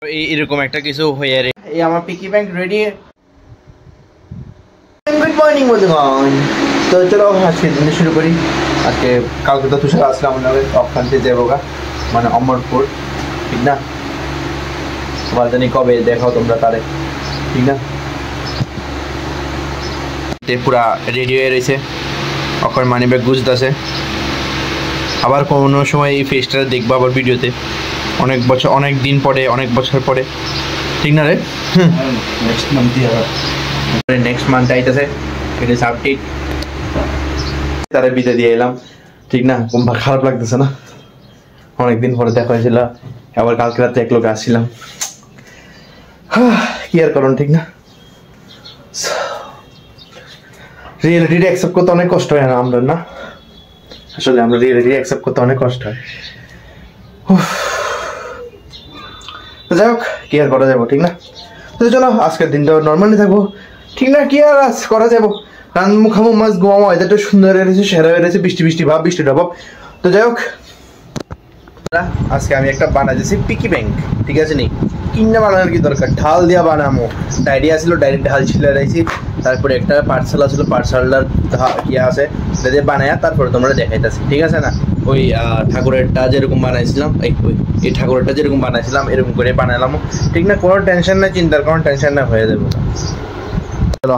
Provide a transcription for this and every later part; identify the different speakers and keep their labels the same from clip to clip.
Speaker 1: এরকম একটা কিছু হয়ে রে এই আমার পিকি ব্যাংক রেডি। গুড মর্নিং বন্ধুগণ, তো চলো আজকে দিন শুরু করি। আজকে কালকে তো তুষার আসলাম ওখান থেকে যাবো মানে অমরপুর, ঠিক না? তোমার জানি কবে দেখাও তোমরা তারে, ঠিক না? পুরা রেডি হয়ে রয়েছে, অক্ষর মানি ব্যাগ গুজতেছে। আবার কোনো সময় এই ফেসটা দেখবো আবার ভিডিওতে, অনেক বছর, অনেক দিন পরে, অনেক বছর পরে, ঠিক না রে? নেক্সট মান্থ আইতেছে, ইট ইজ আপডেট। তারা বিদায় দিয়ে এলাম, ঠিক না? খারাপ লাগতেছে না? অনেকদিন পরে দেখা হয়েছিল, আবার কালকে রাতে এক লোক আসছিলাম, কি আর করুন, ঠিক না? রিয়েলিটিটা অ্যাকসেপ্ট করতে অনেক কষ্ট হয় না আমরা, না? আসলে আমরা রিয়েলিটি অ্যাকসেপ্ট করতে অনেক কষ্ট হয়। যাই হোক, কি আর করা যাবো, ঠিক না? তো চলো আজকের দিনটা নর্মালি থাকবো, ঠিক না? কি আর আজ করা যাবো, রান্না খামো, মাছ গোয়ামো, ওয়েদারটা সুন্দর হয়েছে, সেরা হয়েছে, বৃষ্টি বৃষ্টি ভাব, বৃষ্টি ভাব। তো যাই হোক, আজকে আমি একটা বানাইতেছি পিকি ব্যাংক, ঠিক আছে নি? কিনা বানানোর কি দরকার, ঢাল দিয়া বানামো। ডায়েরি আসলো, ডাইরেক্ট ঢাল ছিল রাইছি, তারপরে একটা পার্সেল আসলো, পার্সেলটার ইয়ে আছে, এটা দিয়ে বানায়া তারপরে তোমরা দেখাইতেছি, ঠিক আছে না? ওই ঠাকুরেরটা যেরকম বানাইছিলাম, এই ঠাকুরেরটা যেরকম বানাইছিলাম এরকম করে বানালাম, ঠিক না? কোনো টেনশন নাই, চিন্তার কোনো টেনশন না, হয়ে যাবে। চলো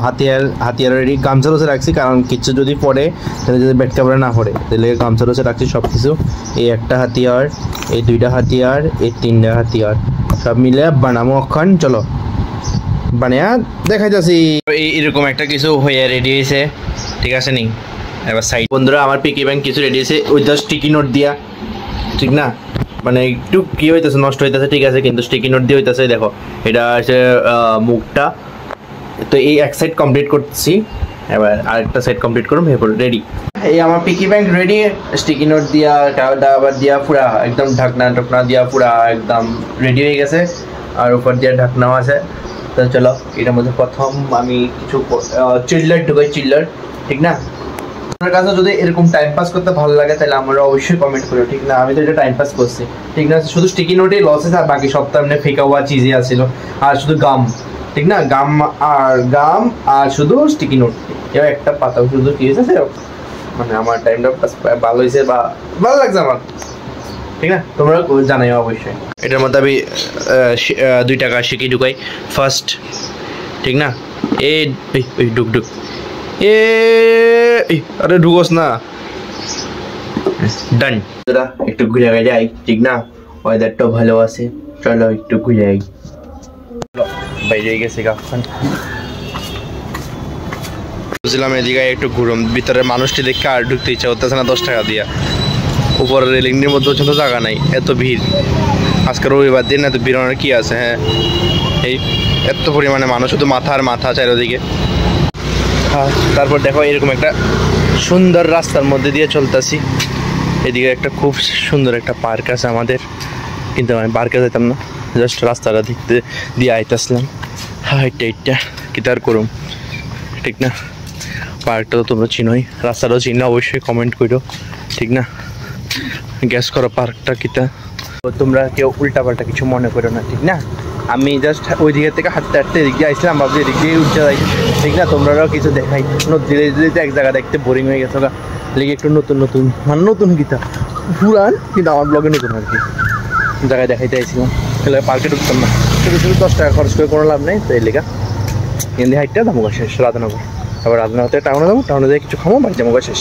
Speaker 1: হাতিয়ার রেডি, গামছা রসে রাখছি, কারণ কিছু যদি পড়ে তাহলে যদি ব্যাট কাপড়ে না পড়ে, তাহলে গামছা রসে রাখছি সব কিছু। এই একটা হাতিয়ার, এই দুইটা হাতিয়ার, এই তিনটা হাতিয়ার, সব মিলে বানাবো অক্ষণ। চলো বানিয়া দেখাই যাচ্ছি। এরকম একটা কিছু হয়ে রেডি হয়েছে, ঠিক আছে নি? এবার সাইড বন্ধুরা, আমার পিকি ব্যাংক কিছু রেডি হয়েছে ওই জাস্ট স্টিকি নোট দিয়া, ঠিক না? মানে একটু কি হইতেছে, নষ্ট হইতেছে, ঠিক আছে, কিন্তু স্টিকি নোট দিয়ে হইতেছে। দেখো এটা হচ্ছে মুখটা, তো এই এক সাইড কমপ্লিট করছি, এবার আরেকটা সাইড কমপ্লিট করুন, এরপর রেডি। এই আমার পিকি ব্যাংক রেডি, স্টিকি নোট দিয়া, আবার দিয়া পুরা একদম ঢাকনা দিয়া পুরা একদম রেডি হয়ে গেছে, আর উপর দিয়ে ঢাকনাও আছে। তো চলো এটার মধ্যে প্রথম আমি কিছু চিল্লার ঢুকাই, চিল্লার, ঠিক না? আপনার কাছে যদি এরকম টাইম পাস করতে ভালো লাগে তাহলে আমরা অবশ্যই কমেন্ট করো, ঠিক না? আমি তো এটা টাইম পাস করছি, ঠিক না? শুধু স্টিকি নোটেই লস আছে, আর বাকি সব তো এমনি ফেকা হওয়া চিজই আসছিল, আর শুধু গাম, ঠিক না? গাম আর শুধু স্টিকি নোট, এবার একটা পাতা শুধু কি হয়েছে, মানে আমার টাইমটা ভালো হয়েছে বা ভালো লাগছে আমার, ঠিক না? তোমরা জানাই অবশ্যই। এটার মধ্যে আমি 2 টাকা শিখি ঢুকাই ফার্স্ট, ঠিক না? এই ঢুক আরে ঢুকোস না, ডান। একটু ঘুরে যাই, ঠিক না? ওয়েদারটাও ভালো আছে, চলো একটু ঘুরে যাই। বাইরে গেছে গাছখান, বুঝলাম এদিকে একটু ঘুরম, ভিতরে মানুষটি দেখে আর ঢুকতে ইচ্ছা করতেছে না। 10 টাকা দিয়া উপরে রেলিংয়ের মধ্যে পর্যন্ত জায়গা নাই, এত ভিড়। আজকে রবিবার দিন, এত ভিড় কি আছে? হ্যাঁ, এই এত পরিমাণে মানুষ, শুধু মাথা আর মাথা চারিদিকে। হ্যাঁ, তারপর দেখো এরকম একটা সুন্দর রাস্তার মধ্যে দিয়ে চলতেছি। এদিকে একটা খুব সুন্দর একটা পার্ক আছে আমাদের, কিন্তু আমি পার্কে যেতাম না, জাস্ট রাস্তাটা দেখতে দিয়ে আইতেছিলাম। হ্যাঁ, এটা কি তার করুম, ঠিক না? পার্কটা তো তোমরা চিনোই, রাস্তাটাও চিনো, অবশ্যই কমেন্ট করো, ঠিক না? গ্যাস করো পার্কটা কিতা। তোমরা কেউ উল্টাপাল্টা কিছু মনে করো না, ঠিক না? আমি জাস্ট ওই দিকে থেকে হাঁটতে এদিক দিয়ে আসলাম, ভাবছি এদিক দিয়ে উঠতে যাই, ঠিক না? তোমরাও কিছু দেখাই, ধীরে ধীরে এক জায়গা দেখতে বোরিং হয়ে গেছো, লেগে একটু নতুন মানে নতুন গীতা পুরান, কিন্তু আমার ব্লগে নতুন আর কি জায়গায় দেখাইতে আইছিলাম। তাহলে পার্কে ঢুকতাম না, শুধু 10 টাকা খরচ করে কোনো লাভ নেই। তো এই লেখা এমনি হাইটটা দামোগা শেষ, রাধানগর। আবার রাধানগর থেকে টাউনে যাবো, টাউনে যেয়ে কিছু খাবো, বাড়ি যাবো, শেষ।